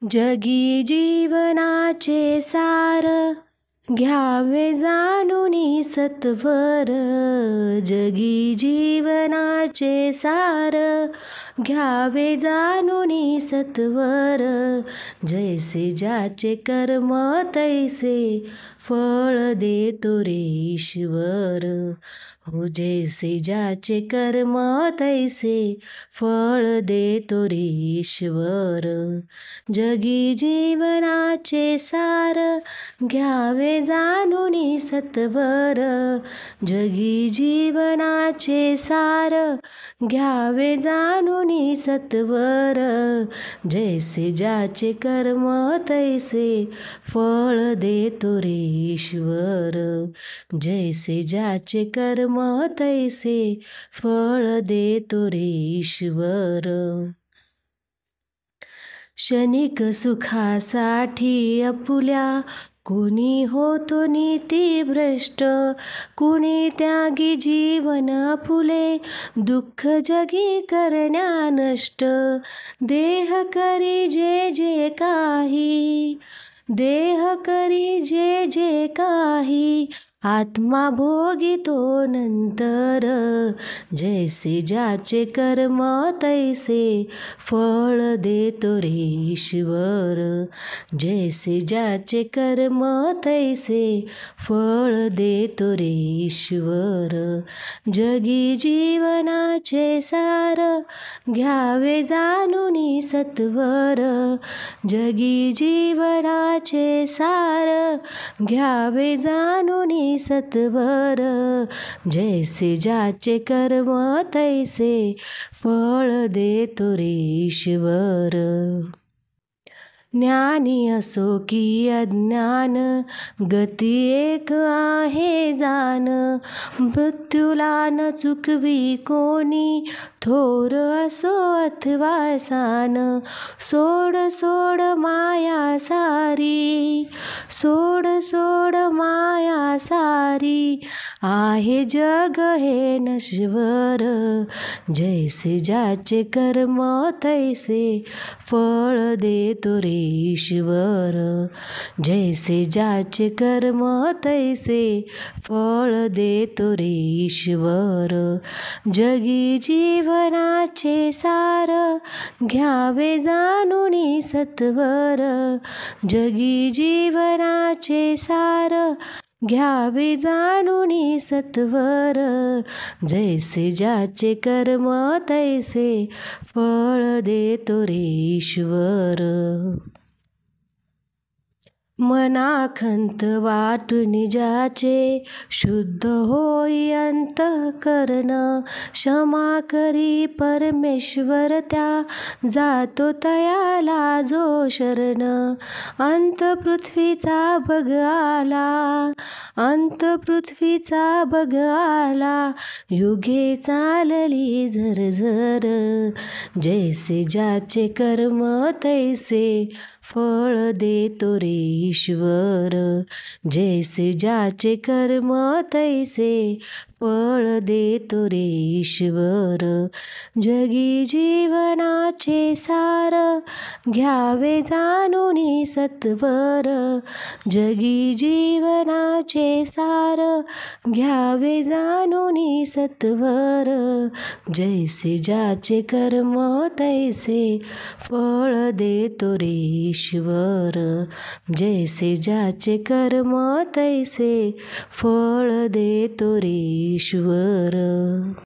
जगी जीवनाचे सार, घ्यावे जाणूनी सत्वर. जगी जीवनाचे सार, घ्यावे जाणूनी सत्वर. जैसे ज्याचे कर्म तैसे फळ देतो रे ईश्वर. हो जैसे ज्याचे कर्म तैसे फळ देतो रे ईश्वर. जगी जीवनाचे सार, घ्यावे जाणूनी सत्वर. जगी जीवनाचे सार, घ्यावे जाणूनी सत्वर. जैसे ज्याचे कर्म तैसे फळ देतो रे ईश्वर. जैसे ज्याचे कर्म तैसे फळ देतो रे ईश्वर. क्षणिक सुखासाठी आपुल्या कुणी होतो नीतिभ्रष्ट. कुणी त्यागी जीवन आपुले, दुःख जगी करण्या नष्ट. देह करी जे जे काही, देह करी जे जे काही, आत्मा भोगितो नंतर. जैसे ज्याचे कर्म तैसे फळ देतो रे ईश्वर. जैसे ज्याचे कर्म तैसे फळ देतो रे ईश्वर. जगी जीवनाचे सार, घ्यावे जाणूनी सत्वर. जगी जीवनाचे सार, घ्यावे जाणूनी सत्वर. जैसे ज्याचे कर्म तैसे फळ देतो रे ईश्वर. ज्ञानी असो की अज्ञान, गती एक आहे जाण. मृत्यूला न चुकवी कोणी, थोर असो अथवा सान. सोड सोड माया सारी, सोड सोड माया सारी, आहे जग हे नश्वर. जैसे ज्याचे कर्म तैसे फळ देतो रे ईश्वर. जैसे ज्याचे कर्म तैसे फळ देतो रे ईश्वर. जगी जीवनाचे सार, घ्यावे जाणूनी सत्वर. जगी जीवनाचे सार, घ्यावे जाणूनी सत्वर. जैसे ज्याचे कर्म तैसे फळ देतो रे ईश्वर. मनाखंत वाटून ज्याचे, शुद्ध होई अंतःकरण. क्षमा करी परमेश्वर त्या, जातो तयाला जो शरण. अंत पृथ्वीचा बघ आला, अंत पृथ्वीचा बघ आला, युगे चालली झरझर. जैसे ज्याचे कर्म तैसे फळ देतो रे ईश्वर. जैसे ज्याचे कर्म तैसे फळ देतो रे ईश्वर. जगी जीवनाचे सार, घ्यावे जाणूनी सत्वर. जगी जीवनाचे सार, घ्यावे जाणूनी सत्वर. जैसे ज्याचे कर्म तैसे फळ देतो रे ईश्वर. जैसे ज्याचे कर्म तैसे फळ देतो रे ईश्वर.